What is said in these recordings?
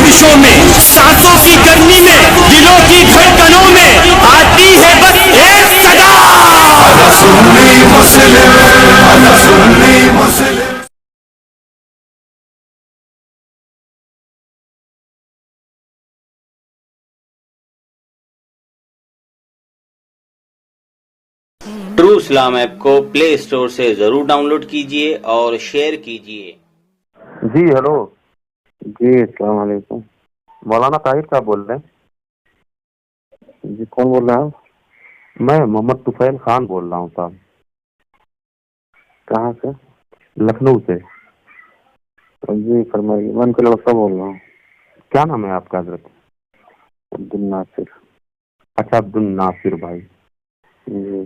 جوشوں میں، سانسوں کی گرمی میں، دلوں کی دھڑکنوں میں آتی ہے بس ایک صدا، سنی مسلم، سنی مسلم۔ ٹرو اسلام ایپ کو پلے اسٹور سے ضرور ڈاؤن لوڈ کیجیے اور شیئر کیجیے۔ جی ہیلو، جی السلام علیکم۔ مولانا طاہر صاحب بول رہے ہیں؟ جی کون بول رہا ہے؟ میں محمد طفیل خان بول رہا ہوں صاحب، کہاں سے؟ لکھنؤ سے۔ جی فرمائیے، میں ان کا لڑکا بول رہا ہوں۔ کیا نام ہے آپ کا حضرت؟ عبد الناصر۔ اچھا، عبد الناصر بھائی۔ جی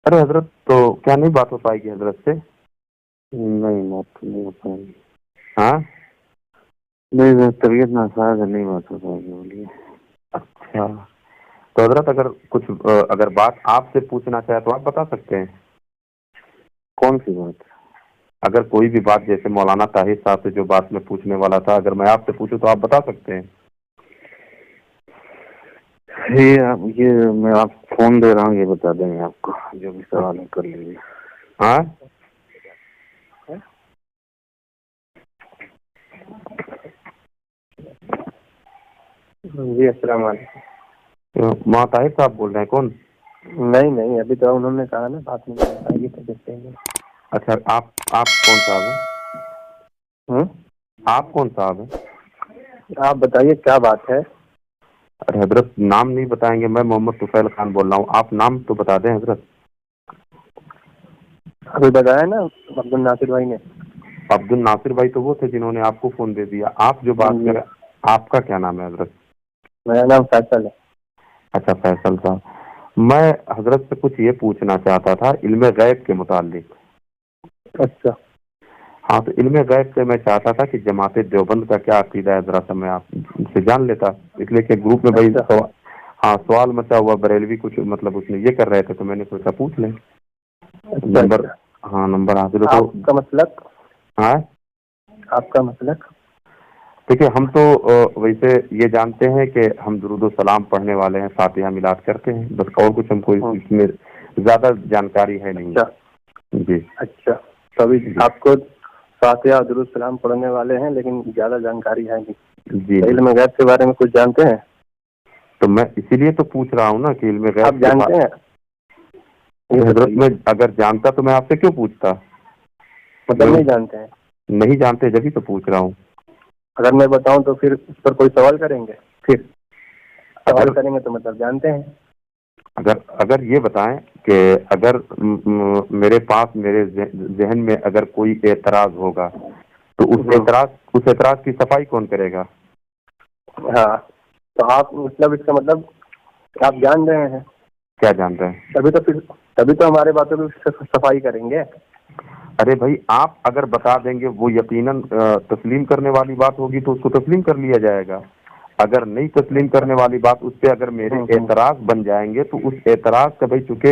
ارے حضرت، تو کیا نہیں بات ہو پائے گی حضرت سے؟ نہیں، بات تو نہیں ہو پائے گی۔ ہاں نہیں، طبیعت ناساز ہے، نہیں بات ہو پائے گی، بولیے۔ اچھا، تو حضرت اگر بات آپ سے پوچھنا چاہے تو آپ بتا سکتے ہیں؟ کون سی بات؟ اگر کوئی بھی بات، جیسے مولانا طاہر صاحب سے جو بات میں پوچھنے والا تھا، اگر میں آپ سے پوچھوں تو آپ بتا سکتے ہیں؟ یہ میں آپ فون دے رہا ہوں، یہ بتا دیں گے آپ کو، جو بھی سوال ہے کر لیجیے۔ ہاں جی السلام علیکم۔ مولانا طاہر صاحب بول رہے ہیں؟ کون؟ نہیں، ابھی تو انہوں نے کہا نا بات نہیں کر پائے گی تو دیکھتے ہیں۔ اچھا، آپ کون صاحب ہیں؟ آپ کون صاحب ہیں؟ آپ بتائیے کیا بات ہے؟ ارے حضرت، نام نہیں بتائیں گے؟ میں محمد طفیل خان بول رہا ہوں، آپ نام تو بتا دیں حضرت۔ ابھی بتایا نا عبد الناصر بھائی نے۔ عبد الناصر بھائی تو وہ تھے جنہوں نے آپ کو فون دے دیا۔ آپ جو بات کریں، آپ کا کیا نام ہے حضرت؟ میرا نام فیصل ہے۔ اچھا فیصل صاحب، میں حضرت سے کچھ یہ پوچھنا چاہتا تھا علم غیب کے متعلق۔ اچھا، ہاں، تو علم غیب سے میں چاہتا تھا کہ جماعت دیوبند کا کیا عقیدہ ہے، ذرا سا میں آپ سے جان لیتا، اس لیے کہ گروپ میں بھائی سوال مچا ہوا، بریلوی کچھ مطلب اس میں یہ کر رہے تھے، تو میں نے سوچا پوچھ لیں۔ نمبر حاصل ہو تو آپ کا مسلک؟ ہاں، آپ کا مسلک؟ دیکھیے ہم تو ویسے یہ جانتے ہیں کہ ہم درود و سلام پڑھنے والے ہیں، فاتحہ میلاد کرتے ہیں، بس اور کچھ ہم کو اس میں زیادہ جانکاری ہے نہیں۔ جی اچھا، تو ابھی آپ کو فاتحہ درود سلام پڑھنے والے ہیں لیکن زیادہ جانکاری ہے نہیں۔ جی، علم غیب کے بارے میں کچھ جانتے ہیں؟ تو میں اسی لیے تو پوچھ رہا ہوں نا کہ علم غیب آپ جانتے ہیں؟ حضرت میں اگر جانتا تو میں آپ سے کیوں پوچھتا؟ مطلب نہیں جانتے ہیں؟ نہیں جانتے جبھی تو پوچھ رہا ہوں۔ اگر میں بتاؤں تو پھر اس پر کوئی سوال کریں گے؟ پھر سوال کریں گے تو مطلب جانتے ہیں۔ اگر یہ بتائیں کہ اگر میرے پاس میرے ذہن میں اگر کوئی اعتراض ہوگا تو اس اعتراض کی صفائی کون کرے گا؟ ہاں، تو آپ مطلب اس کا مطلب آپ جان رہے ہیں؟ کیا جان رہے ہیں؟ تبھی تو ہمارے باتوں کی صفائی کریں گے۔ ارے بھائی، آپ اگر بتا دیں گے وہ یقیناً تسلیم کرنے والی بات ہوگی تو اس کو تسلیم کر لیا جائے گا۔ اگر نہیں تسلیم کرنے والی بات، اس پہ اگر میرے اعتراض بن جائیں گے تو اس اعتراض کا بھائی چونکہ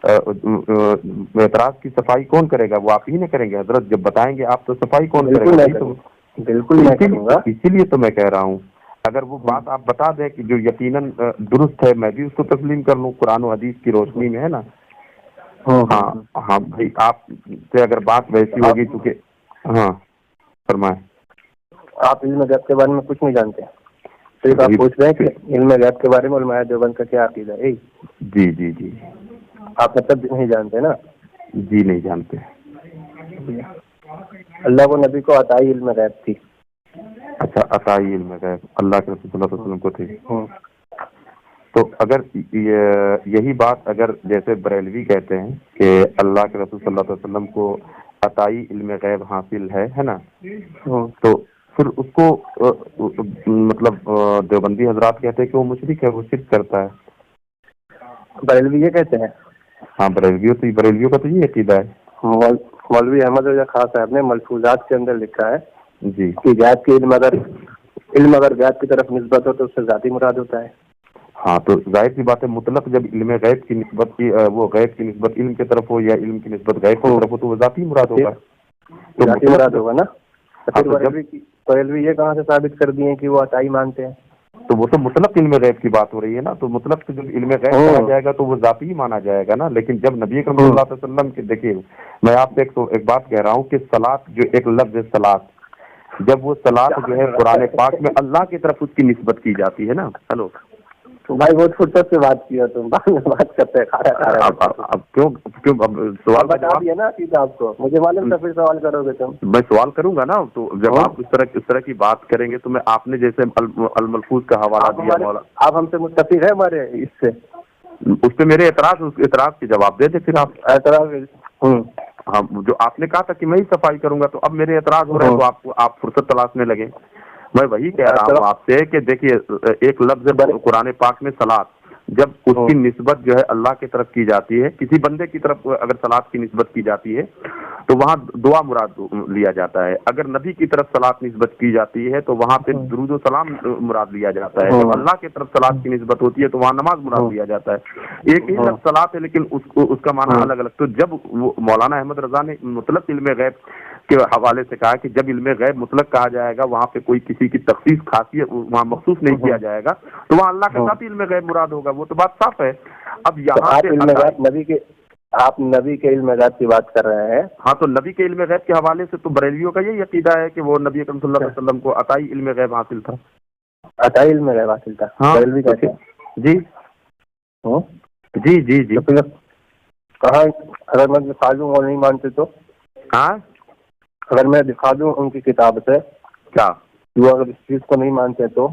اعتراض کی صفائی کون کرے گا؟ وہ آپ ہی نہیں کریں گے حضرت، جب بتائیں گے آپ تو صفائی کون کرے گا؟ بالکل میں کروں گا۔ اسی لیے تو میں کہہ رہا ہوں، اگر وہ بات آپ بتا دیں کہ جو یقیناً درست ہے، میں بھی اس کو تسلیم کر لوں، قرآن و حدیث کی روشنی میں، ہے نا؟ ہاں بھائی، آپ سے اگر بات ویسی ہوگی چونکہ ہاں فرمائیں۔ آپ علم غیب کے بارے میں کچھ نہیں جانتے، صرف آپ پوچھ رہے ہیں کہ علم غیب کے بارے میں علماء دیوبند کا کیا عقیدہ ہے؟ جی، آپ مطلب نہیں جانتے نا؟ جی نہیں جانتے۔ اللہ کو نبی کو عطائی علم غیب تھی۔ اچھا، عطائی علم غیب اللہ کے رسول صلی اللہ علیہ وسلم کو تھی۔ تو اگر یہی بات اگر جیسے بریلوی کہتے ہیں کہ اللہ کے رسول صلی اللہ علیہ وسلم کو عطائی علم غیب حاصل ہے نا، تو پھر اس کو مطلب دیوبندی حضرات کہتے ہیں کہ وہ مشرک ہے، وہ شرک کرتا ہے۔ بریلوی یہ کہتے ہیں؟ ہاں، بریلویوں کا تو یہ عقیدہ ہے۔ مولوی احمد رضا خان صاحب نے ملفوظات کے اندر لکھا ہے جی کہ غیب کے علم اگر غیب کی طرف نسبت ہو تو اس سے ذاتی مراد ہوتا ہے۔ ہاں، تو ظاہر سی بات ہے، مطلق جب علم غیب کی نسبت وہ غیب کی نسبت علم کی طرف ہو یا علم کی نسبت غیب کی طرف ہو تو وہ ذاتی مراد ہوگا۔ ذاتی مراد ہوگا نا؟ پھر بریلوی یہ کہاں سے ثابت کر دیے کہ وہ عطائی مانتے ہیں؟ تو وہ تو مطلق علم غیب کی بات ہو رہی ہے نا، تو مطلق سے جب علم غیب کہا جائے گا تو وہ ذاتی ہی مانا جائے گا نا. لیکن جب نبی اکرم صلی اللہ علیہ وسلم کے، دیکھیے میں آپ سے ایک بات کہہ رہا ہوں کہ صلاۃ جو ایک لفظ ہے صلاۃ، جب وہ صلاۃ جو ہے قرآن پاک میں اللہ کی طرف اس کی نسبت کی جاتی ہے نا. ہلو بھائی بہت فرصت سے بات کیا تم، بات کرتے اب کیوں اب سوال بتا دیا نا سیدھا آپ کو، مجھے معلوم تھا پھر سوال کرو گے تم. میں سوال کروں گا نا، تو جب آپ اس طرح کی بات کریں گے تو میں، آپ نے جیسے الملفوظ کا حوالہ دیا مولا، آپ ہم سے متفق ہے ہمارے اس سے، اس پہ میرے اعتراض کے جواب دے دے پھر آپ. اعتراض ہاں جو آپ نے کہا تھا کہ میں ہی صفائی کروں گا، تو اب میرے اعتراض ہو رہے ہیں تو آپ فرصت تلاشنے لگے. میں وہی کہہ رہا ہوں آپ سے کہ دیکھیے ایک لفظ قرآن پاک میں صلاۃ، جب اس کی نسبت جو ہے اللہ کی طرف کی جاتی ہے، کسی بندے کی طرف اگر صلاۃ کی نسبت کی جاتی ہے تو وہاں دعا مراد لیا جاتا ہے. اگر نبی کی طرف صلاۃ نسبت کی جاتی ہے تو وہاں پہ درود و سلام مراد لیا جاتا ہے. جب اللہ کی طرف صلاۃ کی نسبت ہوتی ہے تو وہاں نماز مراد لیا جاتا ہے. ایک ہی لفظ صلاۃ ہے لیکن اس کا معنی الگ الگ. تو جب مولانا احمد رضا نے مطلق علم غیب کے حوالے سے کہا کہ جب علم غیب مطلق کہا جائے گا وہاں پہ کوئی کسی کی تخصیص خاصیت وہاں مخصوص نہیں کیا جائے گا تو وہاں اللہ کے ساتھ علم غیب مراد ہوگا. وہ تو بات صاف ہے. اب یہاں پہ آپ نبی کے علم غیب کی بات کر رہے ہیں. ہاں تو نبی کے علم غیب کے حوالے سے تو بریلویوں کا یہی عقیدہ ہے کہ وہ نبی اکرم صلی اللہ علیہ وسلم کو عطائی علم غیب حاصل تھا. عطائی علم غیب حاصل تھا. ہاں بریلوی کہتے ہیں. جی جی جی جی. کہاں اگر میں دکھا دوں اور نہیں مانتے تو؟ ہاں اگر میں دکھا دوں ان کی کتاب سے کیا وہ اگر اس چیز کو نہیں مانتے تو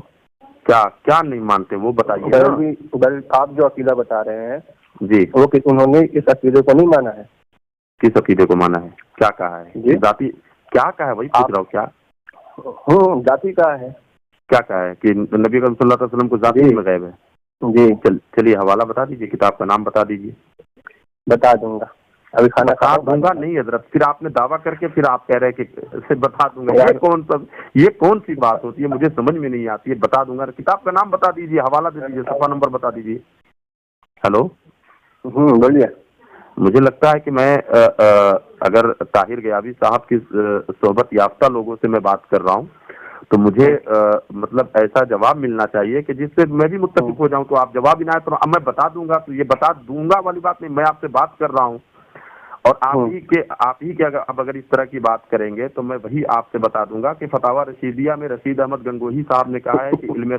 کیا نہیں مانتے وہ بتائیے. آپ جو عقیدہ بتا رہے ہیں جی وہ انہوں نے اس عقیدے کو نہیں مانا ہے. کس عقیدے کو مانا ہے؟ کیا کہا ہے جی ذاتی؟ کیا کہا ہے وہی پوچھ رہا ہوں. کیا ذاتی کہا ہے؟ کیا کہا ہے کہ نبی اکرم صلی اللہ علیہ وسلم کو ذاتی علم غیب ہے؟ جی چلیے حوالہ بتا دیجیے، کتاب کا نام بتا دیجیے. بتا دوں گا ابھی کھانا بتا دوں گا نہیں حضرت، پھر آپ نے دعویٰ کر کے پھر آپ کہہ رہے کہ بتا دوں گا. یہ کون سی بات ہوتی ہے؟ مجھے سمجھ میں نہیں آتی ہے. بتا دوں گا، کتاب کا نام بتا دیجیے، حوالہ دے دیجیے، صفحہ نمبر بتا دیجیے. ہلو بولیے. مجھے لگتا ہے کہ میں اگر طاہر غیابی صاحب کی صحبت یافتہ لوگوں سے میں بات کر رہا ہوں تو مجھے مطلب ایسا جواب ملنا چاہیے کہ جس سے میں بھی متفق ہو جاؤں. تو آپ جواب عنایت کرو. اب میں بتا دوں گا تو یہ بتا دوں گا والی بات نہیں، میں آپ سے بات کر رہا ہوں اور آپ ہی کے اب اگر اس طرح کی بات کریں گے تو میں وہی آپ سے بتا دوں گا کہ فتاوی رشیدیہ میں رشید احمد گنگوہی صاحب نے کہا ہے کہ علم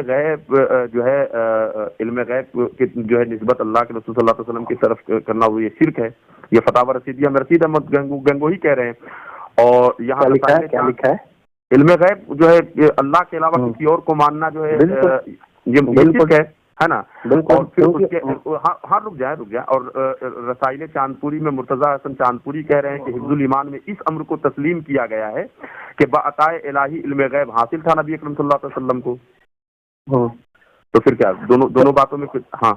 غیب جو ہے علم غیب جو ہے نسبت اللہ کے رسول صلی اللہ علیہ وسلم کی طرف کرنا وہ یہ شرک ہے. یہ فتاوی رشیدیہ میں رشید احمد گنگوہی کہہ رہے ہیں. اور یہاں کیا لکھا ہے؟ علم غیب جو ہے اللہ کے علاوہ کسی اور کو ماننا جو ہے یہ شرک ہے نا. اور پھر اس کے ہاں رک جائے اور رسائل چاندپوری میں مرتضی حسن چاندپوری کہہ رہے ہیں کہ حفظ الایمان میں اس امر کو تسلیم کیا گیا ہے کہ بعطائے الہی علم غیب حاصل تھا نبی اکرم صلی اللہ علیہ وسلم کو. تو پھر کیا دونوں باتوں میں ہاں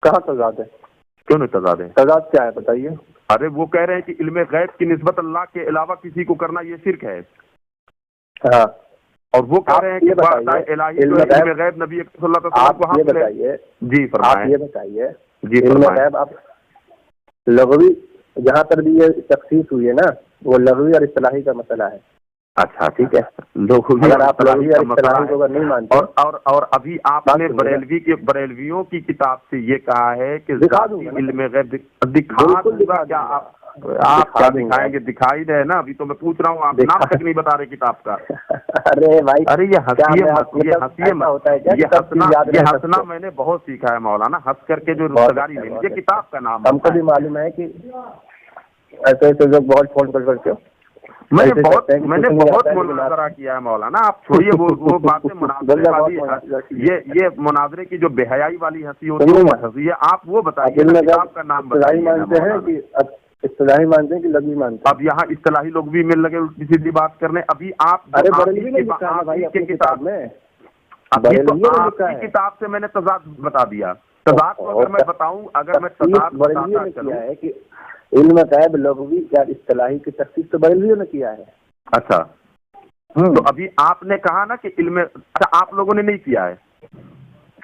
کہاں تضاد ہے؟ کیوں نہیں تضاد ہے؟ تضاد کیا ہے بتائیے. ارے وہ کہہ رہے ہیں کہ علم غیب کی نسبت اللہ کے علاوہ کسی کو کرنا یہ شرک ہے. ہاں اور وہ کہہ رہے ہیں کہ بعطائے الہی علم غیب نبی صلی اللہ علیہ وسلم کو حاصل ہے. جی فرمائیں. یہ بتائیے جی علم غیب آپ لغوی جہاں پر بھی یہ تخصیص ہوئی ہے نا وہ لغوی اور اصطلاحی کا مسئلہ ہے. اچھا ٹھیک ہے. اور ابھی آپ نے بریلویوں کی کتاب سے یہ کہا ہے کہ علم غیب آپ کیا دکھائیں گے؟ دکھائی دے نا. ابھی تو میں پوچھ رہا ہوں، آپ نام تک نہیں بتا رہے کتاب کا. ارے بھائی ارے یہ ہنسنا میں نے بہت سیکھا ہے مولانا. ہنس کر کے جو رشتہداری نہیں، مجھے کتاب کا نام ہم کو بھی معلوم ہے کہ ایسے ایسے لوگ بہت فون کرتے ہو. میں نے بہت مناظرہ کیا ہے مولانا. آپ چھوڑیے وہ باتیں مناظرے والی. یہ مناظرے کی جو بے حیائی والی ہنسی ہوتی ہے آپ وہ بتائیے کتاب کا نام بتائیے. اصطلاحی مانتے ہیں کہ لغوی مانتے ہیں؟ اب یہاں اصطلاحی لوگ بھی مل لگے سیدھی بات کرنے. ابھی آپ کی کتاب سے میں نے تضاد بتا دیا. تضاد کو اگر میں بتاؤں، اگر میں تضاد بتاتا چلوں ہے کہ علم غیب لغوی یا اصطلاحی کی تخصیص تو بریلویوں نے کیا ہے. اچھا تو ابھی آپ نے کہا نا کہ علم، اچھا آپ لوگوں نے نہیں کیا ہے.